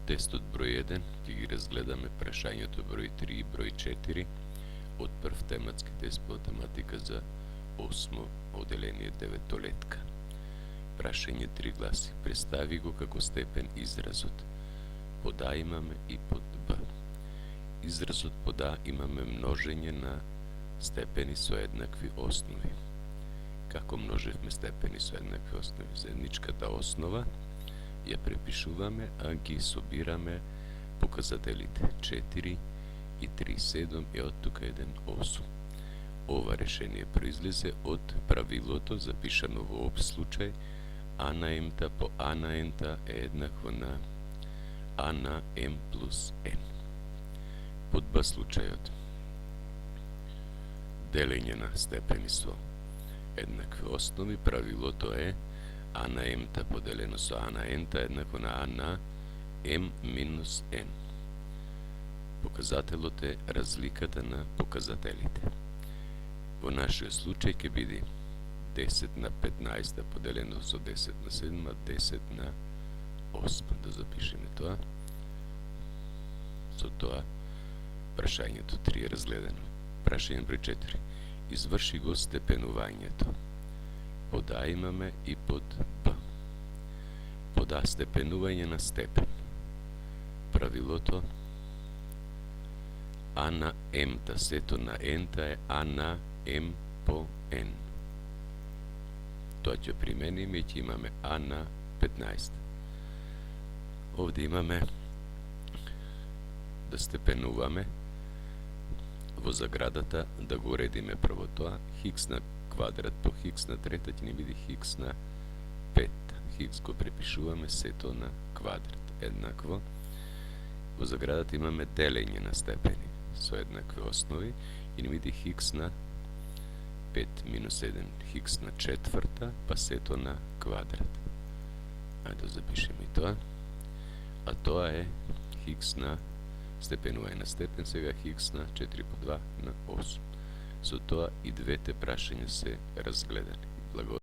тестот број 1 ќе ги разгледаме прашањето број 3 и број 4 од прв тематски тест по математика за 8 оделение 9-летка. Прашање 3 гласи: представи го како степен изразот. Под А имаме и под Б. Изразот под А имаме множење на степени со еднакви основи. Како множевме степени со еднакви основи? Заедничката основа ја препишуваме, а ги собираме показателите 4 и 3, 7 и од тука 1, 8. Ова решение произлезе од правилото запишано во опс случај А на М-та по А на Н-та е еднакво на А на М плюс Н. Под Б случајот делење на степени со еднакви основи, правилото е А на М-та поделено со А на Н-та еднакво на А на М минус Н. Показателот е разликата на показателите. Во нашиот случај ќе биде 10 на 15 поделено со 10 на 7, 10 на 8. Да запишеме тоа. Со тоа прашањето 3 е разгледано. Прашање број 4. Изврши го степенувањето. Под А имаме и под Б. Под А степенување на степен. Правилото А на М-та сето на Н-та е А на М по Н. Тоа ќе примениме и ќе имаме А на 15. Овде имаме да степенуваме во заградата, да го уредиме прво тоа. Хикс на квадрат по хикс на трета ќе ни биде хикс на 5. Хикс го препишуваме сето на квадрат. Еднакво, во заградата имаме делење на степени со еднакви основи и ни биде хикс на 5 минус 1, хикс на четврта, па сето на квадрат. Ајде да запишеме и тоа. А тоа е хикс на степенување на степен, сега хикс на 4 по 2 на 8. Со тоа и двете прашања се разгледани. Благодарам.